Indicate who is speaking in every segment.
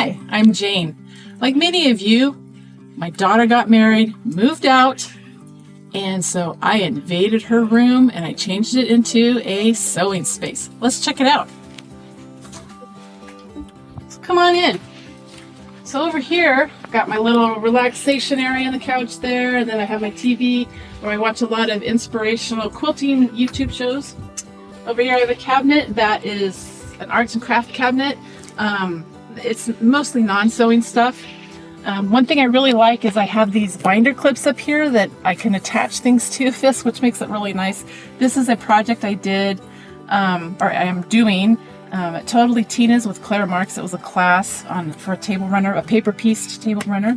Speaker 1: Hi, I'm Jane. Like many of you, my daughter got married, moved out, and so I invaded her room and I changed it into a sewing space. Let's check it out. So come on in. So over here, I've got my little relaxation area on the couch there, and then I have my TV where I watch a lot of inspirational quilting YouTube shows. Over here I have a cabinet that is an arts and craft cabinet. It's mostly non-sewing stuff. One thing I really like is I have these binder clips up here that I can attach things to this, which makes it really nice. This is a project I did, or I am doing, at Totally Tina's with Claire Marks. It was a class for a table runner, a paper-pieced table runner.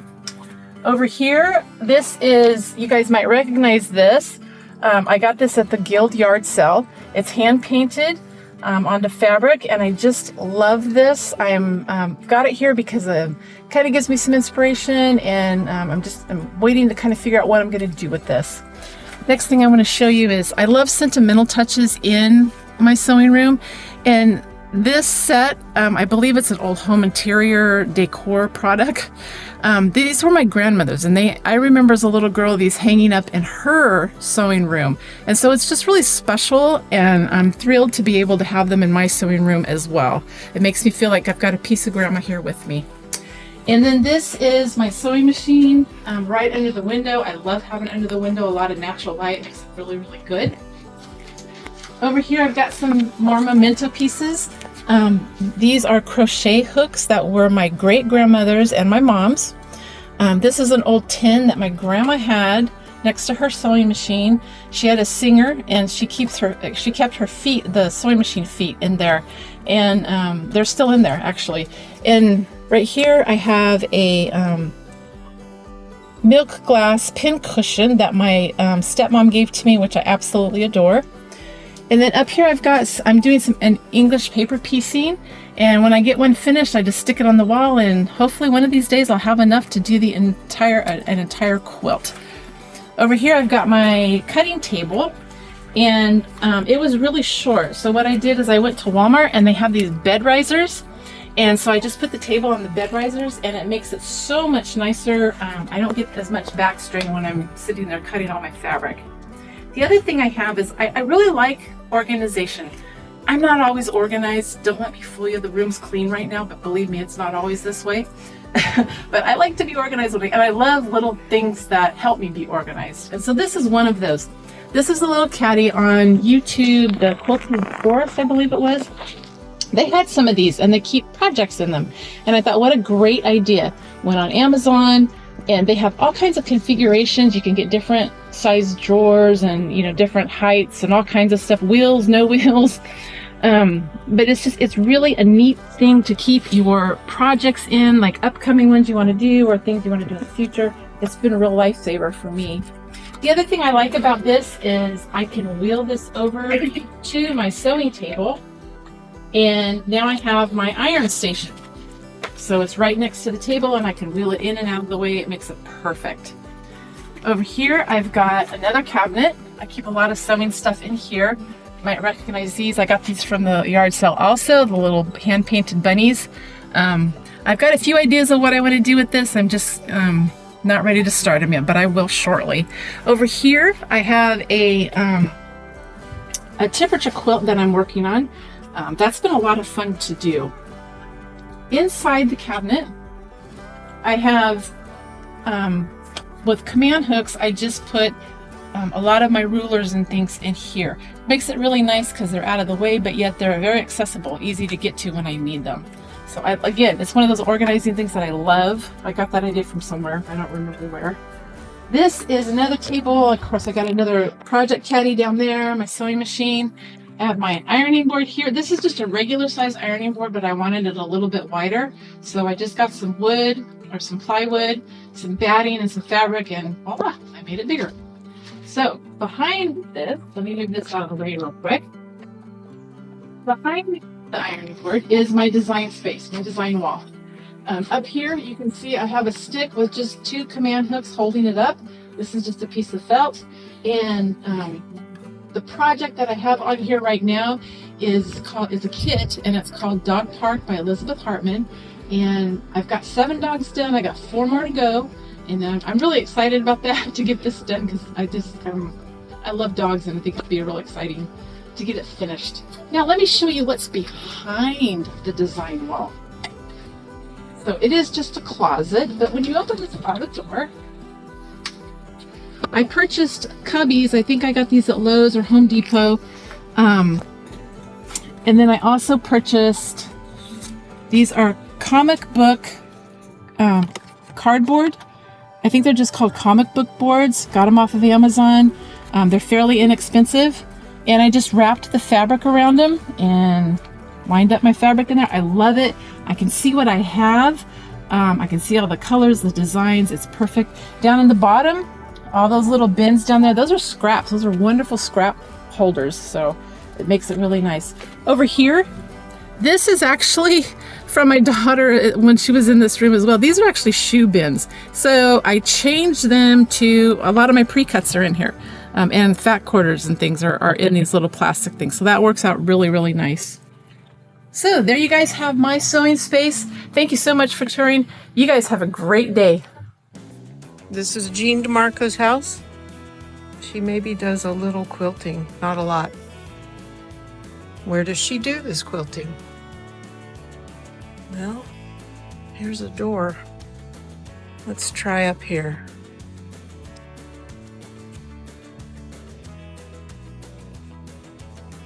Speaker 1: Over here, this is, you guys might recognize this. I got this at the Guild Yard sale. It's hand-painted onto fabric, and I just love this. I'm got it here because it kind of gives me some inspiration, and I'm waiting to kind of figure out what I'm going to do with this. Next thing I want to show you is I love sentimental touches in my sewing room, and this set, I believe it's an old home interior decor product. These were my grandmother's, and I remember as a little girl these hanging up in her sewing room. And so it's just really special, and I'm thrilled to be able to have them in my sewing room as well. It makes me feel like I've got a piece of grandma here with me. And then this is my sewing machine right under the window. I love having it under the window, a lot of natural light. It makes it really, really good. Over here I've got some more memento pieces. These are crochet hooks that were my great-grandmother's and my mom's. This is an old tin that my grandma had next to her sewing machine. She had a Singer, and she kept her feet, the sewing machine feet, in there, and they're still in there actually. And right here I have a milk glass pin cushion that my stepmom gave to me, which I absolutely adore. And then up here I'm doing an English paper piecing, and when I get one finished I just stick it on the wall, and hopefully one of these days I'll have enough to do an entire quilt. Over here I've got my cutting table, and it was really short, so what I did is I went to Walmart and they have these bed risers, and so I just put the table on the bed risers, and it makes it so much nicer. I don't get as much back strain when I'm sitting there cutting all my fabric. The other thing I have is I really like organization. I'm not always organized. Don't let me fool you. The room's clean right now, but believe me, it's not always this way. But I like to be organized, and I love little things that help me be organized. And so this is one of those. This is a little caddy on YouTube, the Quilting Forest, I believe it was. They had some of these, and they keep projects in them. And I thought, what a great idea. Went on Amazon, and they have all kinds of configurations. You can get different size drawers and, different heights and all kinds of stuff, wheels, no wheels. But it's really a neat thing to keep your projects in, like upcoming ones you want to do or things you want to do in the future. It's been a real lifesaver for me. The other thing I like about this is I can wheel this over to my sewing table, and now I have my iron station. So it's right next to the table, and I can wheel it in and out of the way. It makes it perfect. Over here, I've got another cabinet. I keep a lot of sewing stuff in here. You might recognize these. I got these from the yard sale also, the little hand-painted bunnies. I've got a few ideas of what I want to do with this. I'm just not ready to start them yet, but I will shortly. Over here, I have a temperature quilt that I'm working on. That's been a lot of fun to do. Inside the cabinet, I have, with command hooks, I just put a lot of my rulers and things in here. Makes it really nice because they're out of the way, but yet they're very accessible, easy to get to when I need them. So again, it's one of those organizing things that I love. I got that idea from somewhere. I don't remember where. This is another table. Of course, I got another project caddy down there, my sewing machine. I have my ironing board here. This is just a regular size ironing board, but I wanted it a little bit wider. So I just got some wood or some plywood, some batting and some fabric, and voila, I made it bigger. So behind this, let me move this out of the way real quick. Behind the ironing board is my design space, my design wall. Up here, you can see I have a stick with just 2 command hooks holding it up. This is just a piece of felt, and the project that I have on here right now is a kit, and it's called Dog Park by Elizabeth Hartman. And I've got 7 dogs done. I got 4 more to go. And I'm really excited about that, to get this done, because I love dogs, and I think it'd be real exciting to get it finished. Now let me show you what's behind the design wall. So it is just a closet, but when you open this closet door, I purchased cubbies. I think I got these at Lowe's or Home Depot. And then I also purchased, these are comic book cardboard. I think they're just called comic book boards. Got them off of Amazon. They're fairly inexpensive. And I just wrapped the fabric around them and lined up my fabric in there. I love it. I can see what I have. I can see all the colors, the designs. It's perfect. Down in the bottom, all those little bins down there, those are scraps. Those are wonderful scrap holders. So it makes it really nice. Over here, this is actually from my daughter when she was in this room as well. These are actually shoe bins. So I changed them to, a lot of my pre-cuts are in here. And fat quarters and things are in these little plastic things. So that works out really, really nice. So there you guys have my sewing space. Thank you so much for touring. You guys have a great day.
Speaker 2: This is Jean DeMarco's house. She maybe does a little quilting, not a lot. Where does she do this quilting? Well, here's a door. Let's try up here.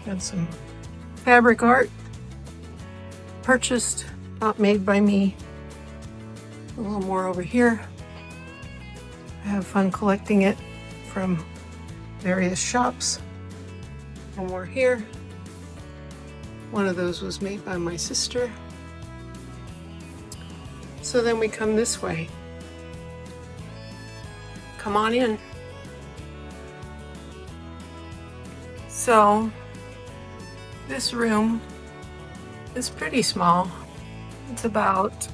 Speaker 2: Got some fabric art. Purchased, not made by me. A little more over here. I have fun collecting it from various shops. One more here. One of those was made by my sister. So then we come this way. Come on in. So this room is pretty small. It's about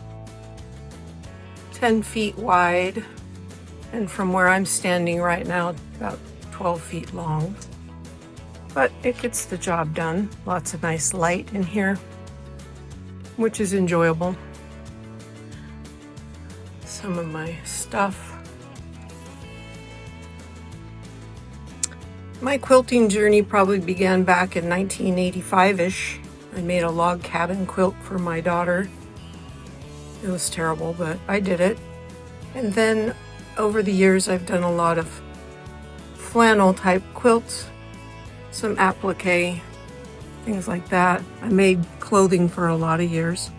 Speaker 2: 10 feet wide, and from where I'm standing right now, about 12 feet long. But it gets the job done. Lots of nice light in here, which is enjoyable. Some of my stuff. My quilting journey probably began back in 1985-ish. I made a log cabin quilt for my daughter. It was terrible, but I did it. And then over the years, I've done a lot of flannel type quilts, some applique, things like that. I made clothing for a lot of years.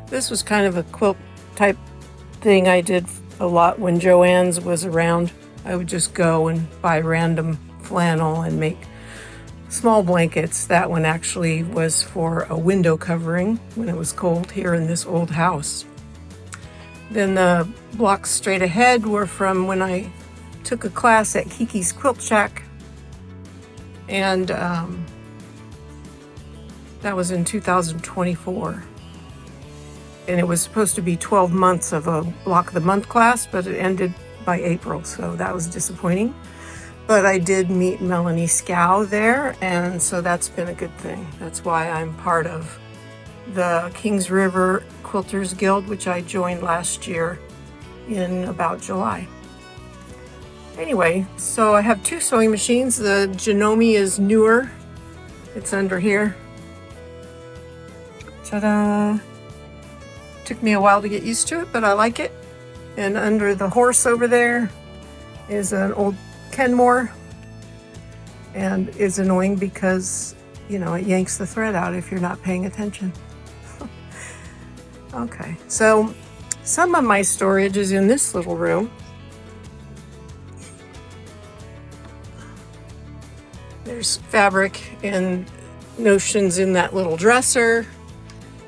Speaker 2: This was kind of a quilt type thing I did a lot when Joann's was around. I would just go and buy random flannel and make small blankets. That one actually was for a window covering when it was cold here in this old house. Then the blocks straight ahead were from when I took a class at Kiki's Quilt Shack, and that was in 2024. And it was supposed to be 12 months of a block of the month class, but it ended by April, so that was disappointing. But I did meet Melanie Scow there, and so that's been a good thing. That's why I'm part of the Kings River Quilters Guild, which I joined last year in about July. Anyway, so I have 2 sewing machines. The Janome is newer. It's under here. Ta-da! Took me a while to get used to it, but I like it. And under the horse over there is an old Kenmore, and is annoying because, you know, it yanks the thread out if you're not paying attention. Okay, so some of my storage is in this little room. There's fabric and notions in that little dresser.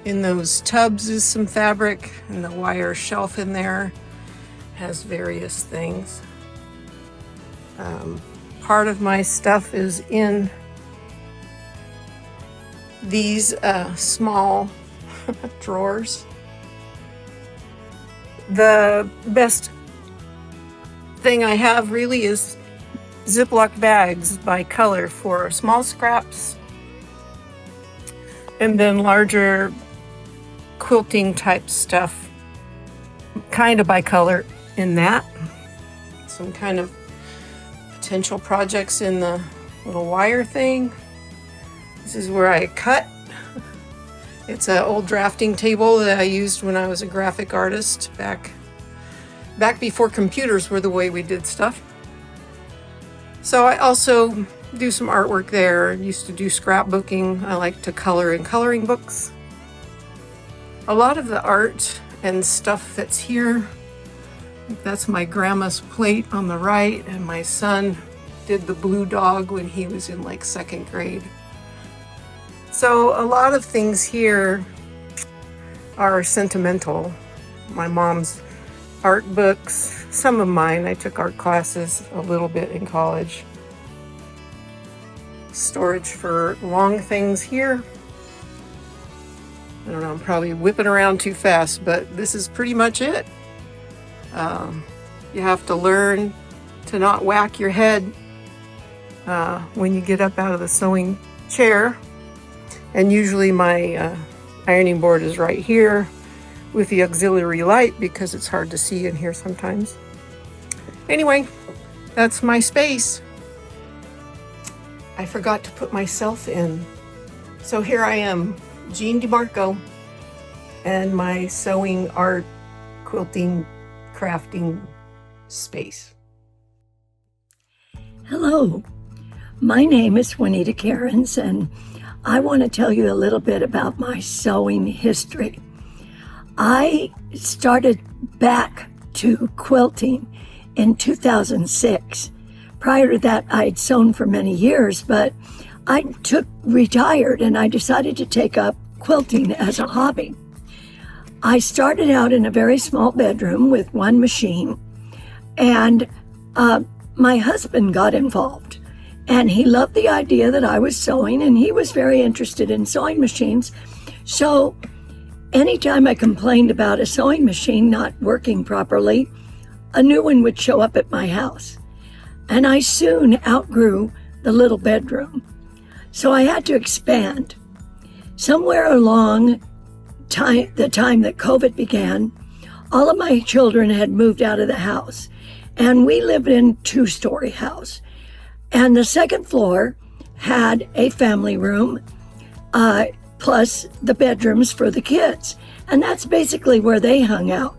Speaker 2: In those tubs is some fabric, and the wire shelf in there has various things. Part of my stuff is in these small drawers. The best thing I have really is Ziploc bags by color for small scraps, and then larger quilting type stuff, kind of by color in that. Some kind of potential projects in the little wire thing. This is where I cut. It's an old drafting table that I used when I was a graphic artist back before computers were the way we did stuff. So I also do some artwork there. I used to do scrapbooking. I like to color in coloring books. A lot of the art and stuff that's here, that's my grandma's plate on the right, and my son did the blue dog when he was in like 2nd grade. So a lot of things here are sentimental. My mom's art books, some of mine. I took art classes a little bit in college. Storage for long things here. I don't know, I'm probably whipping around too fast, but this is pretty much it. You have to learn to not whack your head when you get up out of the sewing chair. And usually my ironing board is right here with the auxiliary light because it's hard to see in here sometimes. Anyway, that's my space. I forgot to put myself in. So here I am, Jean DeMarco, and my sewing, art, quilting, crafting space.
Speaker 3: Hello, my name is Juanita Cairns, and I want to tell you a little bit about my sewing history. I started back to quilting in 2006. Prior to that, I'd sewn for many years, but I retired and I decided to take up quilting as a hobby. I started out in a very small bedroom with one machine, and my husband got involved. And he loved the idea that I was sewing, and he was very interested in sewing machines. So anytime I complained about a sewing machine not working properly, a new one would show up at my house. And I soon outgrew the little bedroom. So I had to expand. Somewhere along the time that COVID began, all of my children had moved out of the house. And we lived in a 2-story house. And the 2nd floor had a family room, plus the bedrooms for the kids. And that's basically where they hung out.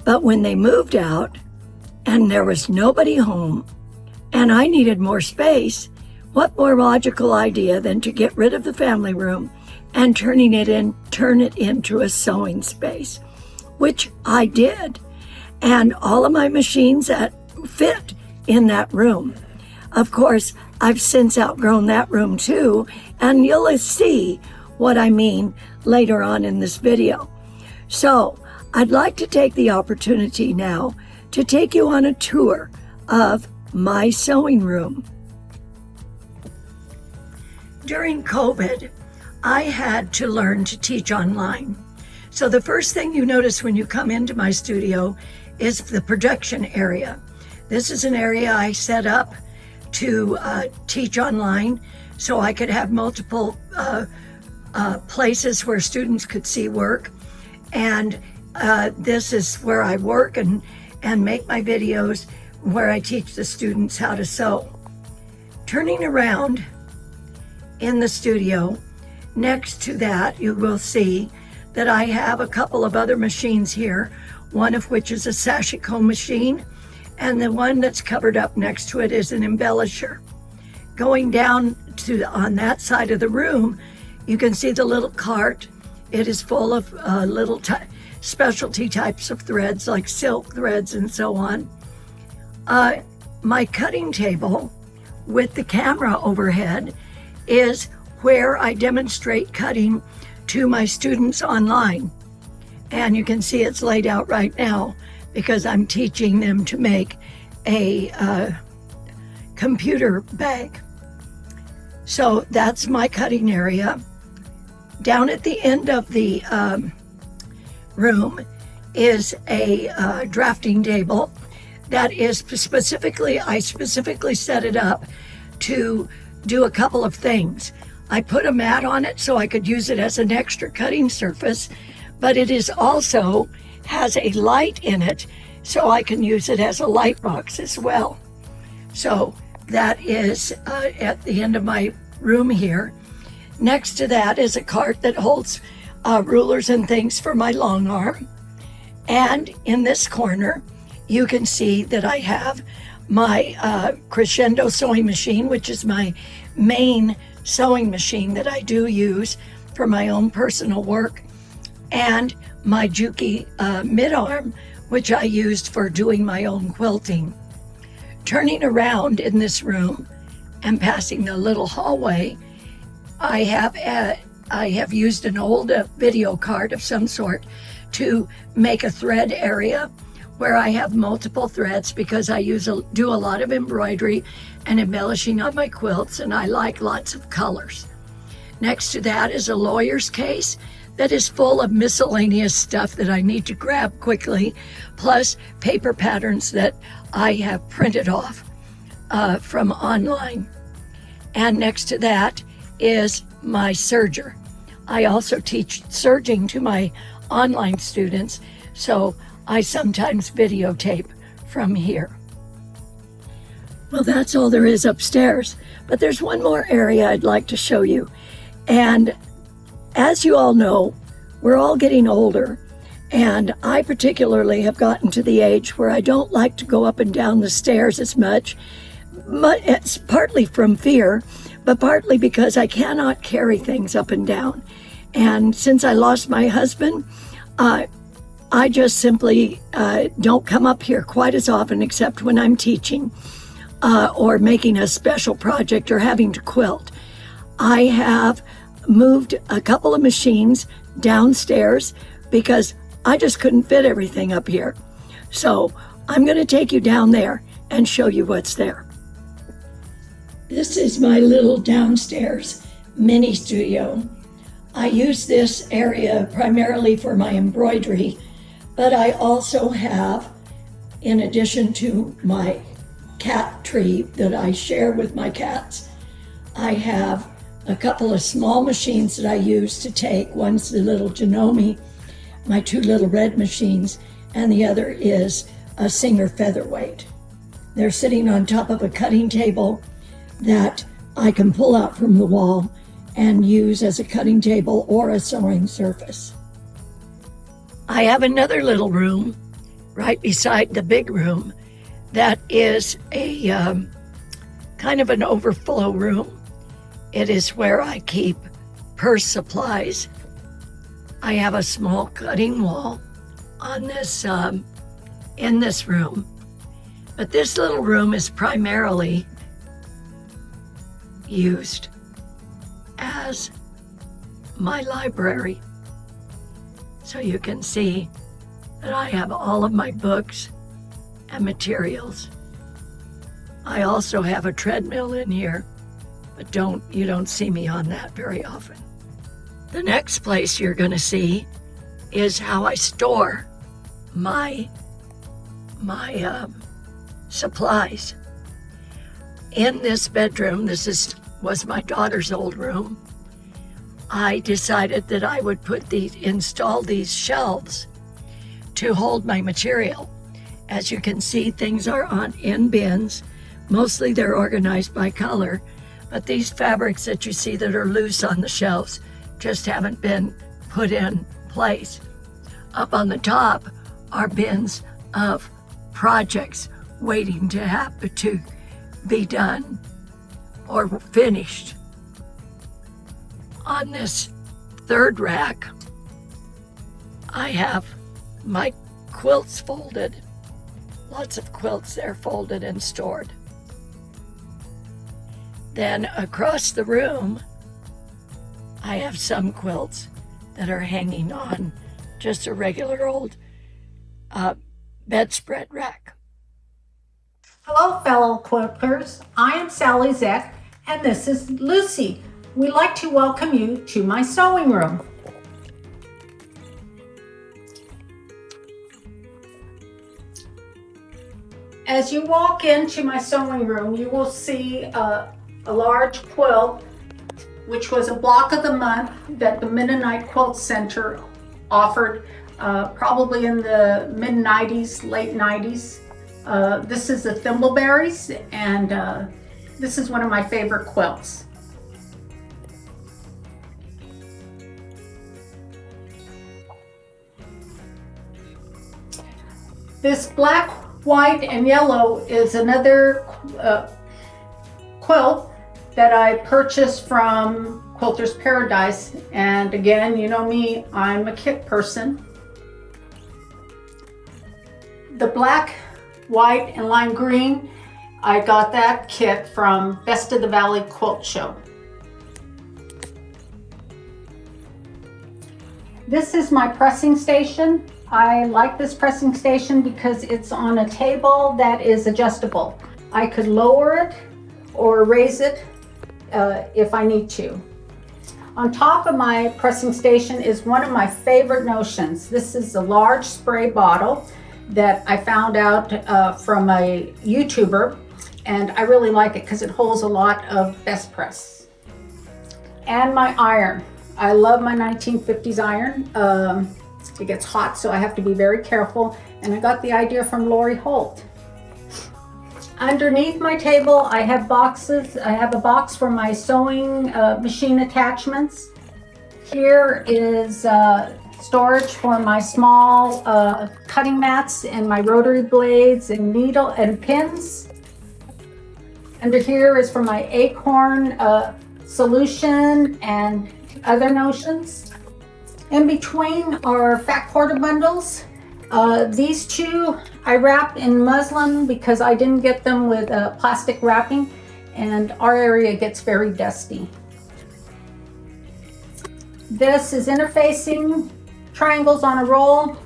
Speaker 3: But when they moved out and there was nobody home and I needed more space, what more logical idea than to get rid of the family room and turn it into a sewing space, which I did. And all of my machines that fit in that room. Of course, I've since outgrown that room too, and you'll see what I mean later on in this video. So I'd like to take the opportunity now to take you on a tour of my sewing room. During COVID, I had to learn to teach online. So the first thing you notice when you come into my studio is the production area. This is an area I set up to teach online so I could have multiple places where students could see work. And this is where I work and make my videos where I teach the students how to sew. Turning around in the studio, next to that you will see that I have a couple of other machines here, one of which is a sashiko machine, and the one that's covered up next to it is an embellisher. Going down on that side of the room, you can see the little cart. It is full of little specialty types of threads like silk threads and so on. My cutting table with the camera overhead is where I demonstrate cutting to my students online. And you can see it's laid out right now because I'm teaching them to make a computer bag. So that's my cutting area. Down at the end of the room is a drafting table that is I specifically set it up to do a couple of things. I put a mat on it so I could use it as an extra cutting surface but it is also has a light in it, so I can use it as a light box as well. So that is at the end of my room here. Next to that is a cart that holds rulers and things for my long arm. And in this corner, you can see that I have my Crescendo sewing machine, which is my main sewing machine that I do use for my own personal work, and my Juki mid-arm, which I used for doing my own quilting. Turning around in this room and passing the little hallway, I have used an old video card of some sort to make a thread area where I have multiple threads, because I do a lot of embroidery and embellishing on my quilts, and I like lots of colors. Next to that is a lawyer's case that is full of miscellaneous stuff that I need to grab quickly, plus paper patterns that I have printed off from online. And next to that is my serger. I also teach serging to my online students, so I sometimes videotape from here. Well, that's all there is upstairs, but there's one more area I'd like to show you. And as you all know, we're all getting older, and I particularly have gotten to the age where I don't like to go up and down the stairs as much. It's partly from fear, but partly because I cannot carry things up and down. And since I lost my husband, I just simply don't come up here quite as often, except when I'm teaching or making a special project or having to quilt. I have moved a couple of machines downstairs because I just couldn't fit everything up here. So I'm going to take you down there and show you what's there. This is my little downstairs mini studio. I use this area primarily for my embroidery, but I also have, in addition to my cat tree that I share with my cats, I have a couple of small machines that I use to take. One's the little Janome, my two little red machines, and the other is a Singer Featherweight. They're sitting on top of a cutting table that I can pull out from the wall and use as a cutting table or a sewing surface. I have another little room right beside the big room that is a kind of an overflow room. It is where I keep purse supplies. I have a small cutting wall on this in this room, but this little room is primarily used as my library. So you can see that I have all of my books and materials. I also have a treadmill in here, but you don't see me on that very often. The next place you're going to see is how I store my supplies. In this bedroom, was my daughter's old room, I decided that I would install these shelves to hold my material. As you can see, things are in bins. Mostly they're organized by color, but these fabrics that you see that are loose on the shelves just haven't been put in place. Up on the top are bins of projects waiting to be done or finished. On this third rack, I have my quilts folded. Lots of quilts there folded and stored. Then across the room, I have some quilts that are hanging on just a regular old bedspread rack.
Speaker 4: Hello, fellow quilters. I am Sally Zeck, and this is Lucy. We'd like to welcome you to my sewing room. As you walk into my sewing room, you will see a large quilt, which was a block of the month that the Mennonite Quilt Center offered probably in the mid 90s, late 90s. This is the Thimbleberries, and this is one of my favorite quilts. This black, white, and yellow is another quilt that I purchased from Quilter's Paradise. And again, you know me, I'm a kit person. The black, white, and lime green, I got that kit from Best of the Valley Quilt Show. This is my pressing station. I like this pressing station because it's on a table that is adjustable. I could lower it or raise it if I need to. On top of my pressing station is one of my favorite notions. This is a large spray bottle that I found out from a YouTuber, and I really like it because it holds a lot of best press. And my iron. I love my 1950s iron. It gets hot, so I have to be very careful, and I got the idea from Lori Holt. Underneath my table, I have boxes. I have a box for my sewing machine attachments. Here is storage for my small cutting mats and my rotary blades and needle and pins. Under here is for my acorn solution and other notions. In between are fat quarter bundles. These two I wrap in muslin because I didn't get them with plastic wrapping, and our area gets very dusty. This is interfacing triangles on a roll.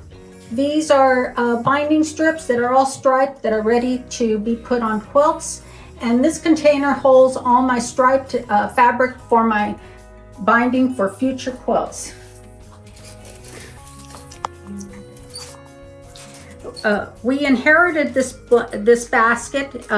Speaker 4: These are binding strips that are all striped that are ready to be put on quilts. And this container holds all my striped fabric for my binding for future quilts. We inherited this basket.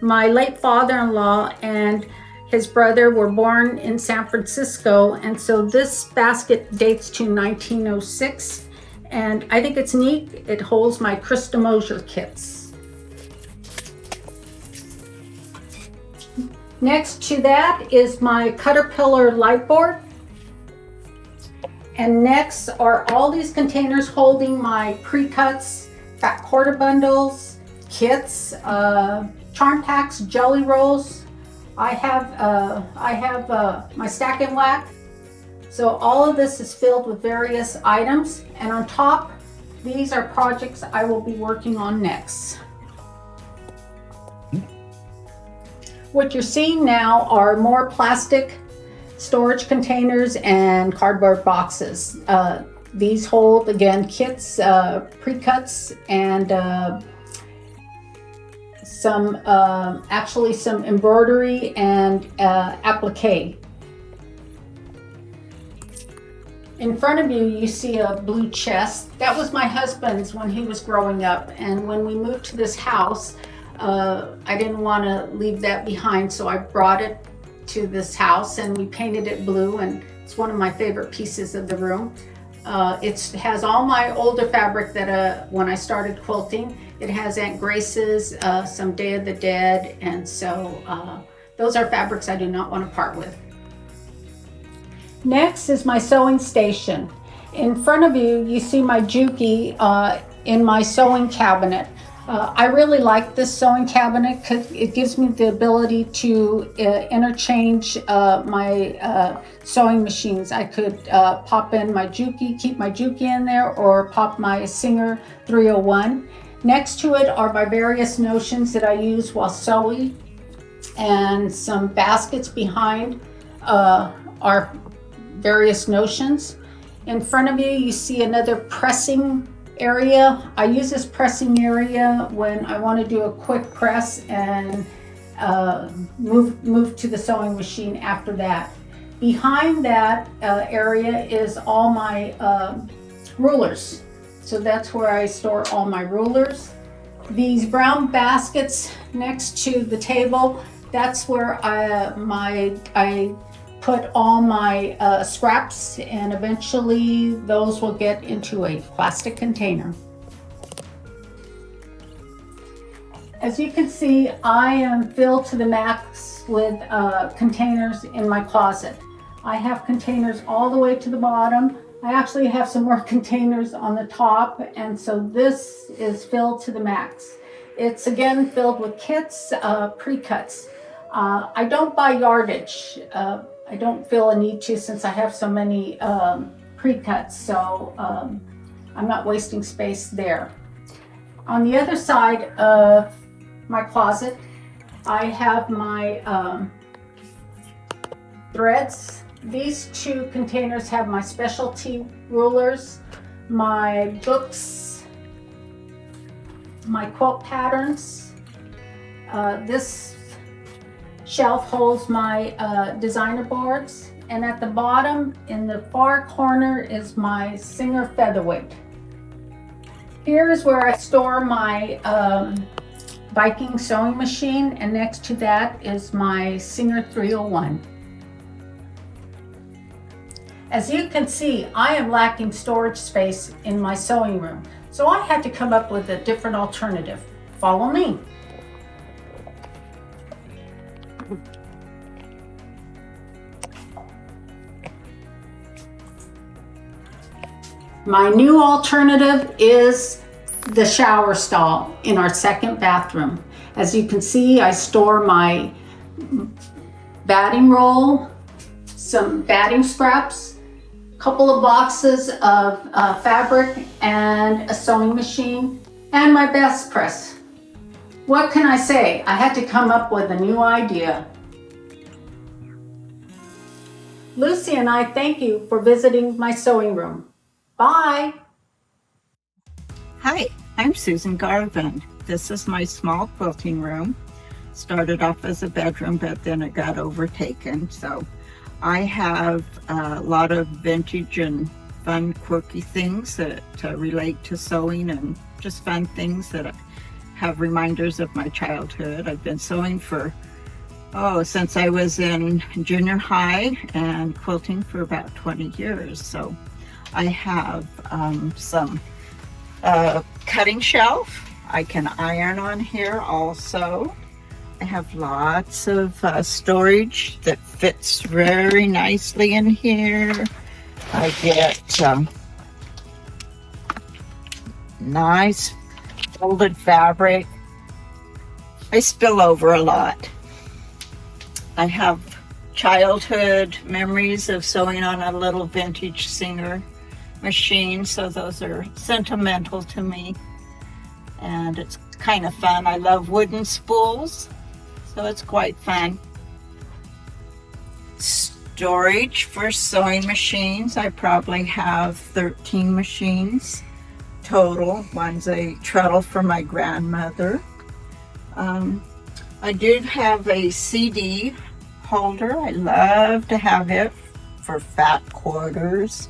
Speaker 4: My late father-in-law and his brother were born in San Francisco, and so this basket dates to 1906, and I think it's neat. It holds my Krista Mosier kits. Next to that is my Caterpillar light board. And next are all these containers holding my pre-cuts, fat quarter bundles, kits, charm packs, jelly rolls. I have my stack and whack. So all of this is filled with various items. And on top, these are projects I will be working on next. What you're seeing now are more plastic storage containers and cardboard boxes. These hold, again, kits, pre-cuts, and actually some embroidery and applique. In front of you, you see a blue chest. That was my husband's when he was growing up, and when we moved to this house, I didn't want to leave that behind, so I brought it to this house and we painted it blue, and it's one of my favorite pieces of the room. It has all my older fabric that when I started quilting. It has Aunt Grace's, some Day of the Dead, and so those are fabrics I do not want to part with. Next is my sewing station. In front of you, you see my Juki in my sewing cabinet. I really like this sewing cabinet because it gives me the ability to interchange my sewing machines. I could pop in my Juki, keep my Juki in there, or pop my Singer 301. Next to it are my various notions that I use while sewing, and some baskets behind are various notions. In front of you, you see another pressing area. I use this pressing area when I want to do a quick press and move to the sewing machine after that. Behind that area is all my rulers. So that's where I store all my rulers. These brown baskets next to the table, that's where I put all my scraps, and eventually those will get into a plastic container. As you can see, I am filled to the max with containers in my closet. I have containers all the way to the bottom. I actually have some more containers on the top, and so this is filled to the max. It's again filled with kits, pre-cuts. I don't buy yardage. I don't feel a need to, since I have so many pre-cuts, so I'm not wasting space there. On the other side of my closet, I have my threads. These two containers have my specialty rulers, my books, my quilt patterns. This shelf holds my designer boards, and at the bottom in the far corner is my Singer Featherweight. Here is where I store my Viking sewing machine, and next to that is my Singer 301. As you can see, I am lacking storage space in my sewing room, so I had to come up with a different alternative. Follow me. My new alternative is the shower stall in our second bathroom. As you can see, I store my batting roll, some batting scraps, a couple of boxes of fabric, and a sewing machine, and my best press. What can I say? I had to come up with a new idea. Lucy and I thank you for visiting my sewing room. Bye.
Speaker 5: Hi, I'm Susan Garvin. This is my small quilting room. Started off as a bedroom, but then it got overtaken. So I have a lot of vintage and fun, quirky things that relate to sewing, and just fun things that have reminders of my childhood. I've been sewing since I was in junior high, and quilting for about 20 years. So I have some cutting shelf. I can iron on here also. I have lots of storage that fits very nicely in here. I get nice folded fabric. I spill over a lot. I have childhood memories of sewing on a little vintage Singer machine, so those are sentimental to me, and it's kind of fun. I love wooden spools, so it's quite fun. Storage for sewing machines. I probably have 13 machines total. One's a treadle for my grandmother. I did have a CD holder. I love to have it for fat quarters.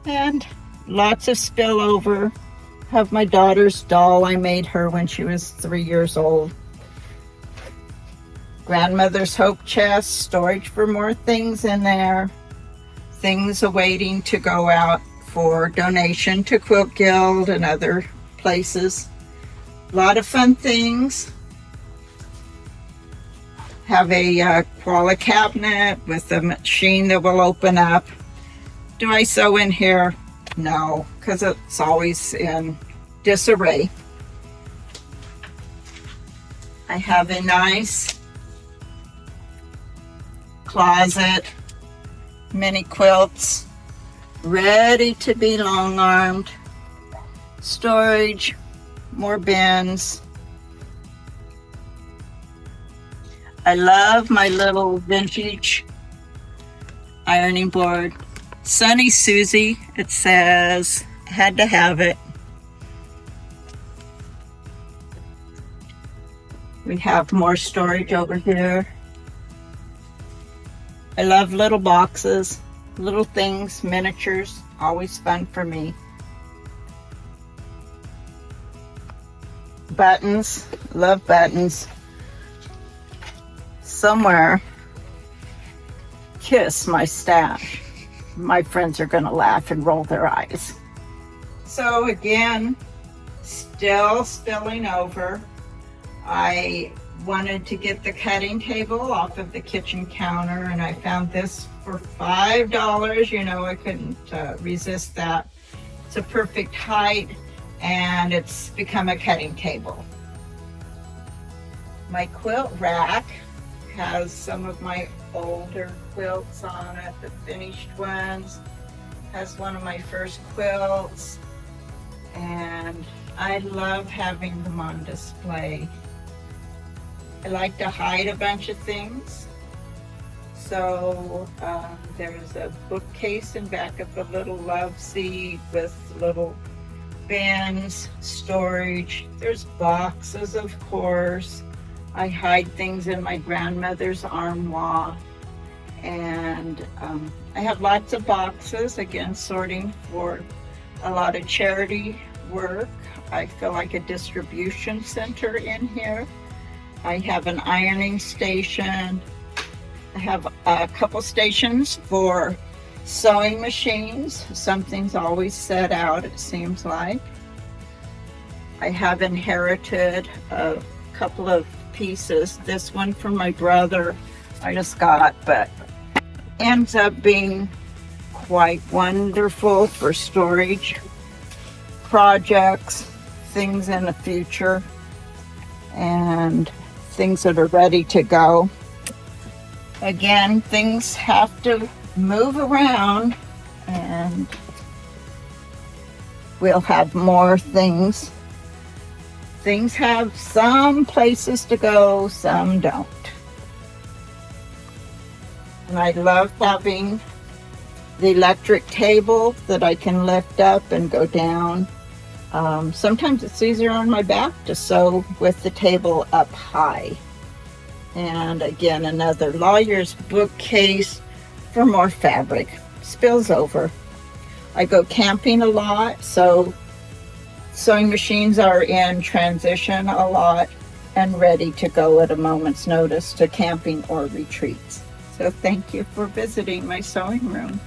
Speaker 5: And lots of spillover. Have my daughter's doll. I made her when she was 3 years old. Grandmother's hope chest, storage for more things in there. Things awaiting to go out for donation to Quilt Guild and other places. A lot of fun things. Have a koala cabinet with a machine that will open up. Do I sew in here? No, because it's always in disarray. I have a nice closet, mini quilts, ready to be long-armed. Storage, more bins. I love my little vintage ironing board. Sunny Susie, it says, had to have it. We have more storage over here. I love little boxes, little things, miniatures, always fun for me. Buttons, love buttons. somewhere kiss my stash, my friends are going to laugh and roll their eyes. So again, still spilling over. I wanted to get the cutting table off of the kitchen counter, and I found this for $5. You know, I couldn't resist that. It's a perfect height, and it's become a cutting table. My quilt rack has some of my older quilts on it, the finished ones. Has one of my first quilts, and I love having them on display. I like to hide a bunch of things. So there's a bookcase in back of the little love seat with little bins, storage. There's boxes, of course. I hide things in my grandmother's armoire. And I have lots of boxes, again, sorting for a lot of charity work. I feel like a distribution center in here. I have an ironing station. I have a couple stations for sewing machines. Something's always set out, it seems like. I have inherited a couple of pieces. This one from my brother I just got, but ends up being quite wonderful for storage projects, things in the future, and things that are ready to go. Again, things have to move around, and we'll have more things. Things have some places to go, some don't. And I love having the electric table that I can lift up and go down. Sometimes it's easier on my back to sew with the table up high. And again, another lawyer's bookcase for more fabric. Spills over. I go camping a lot, so sewing machines are in transition a lot and ready to go at a moment's notice to camping or retreats. So thank you for visiting my sewing room.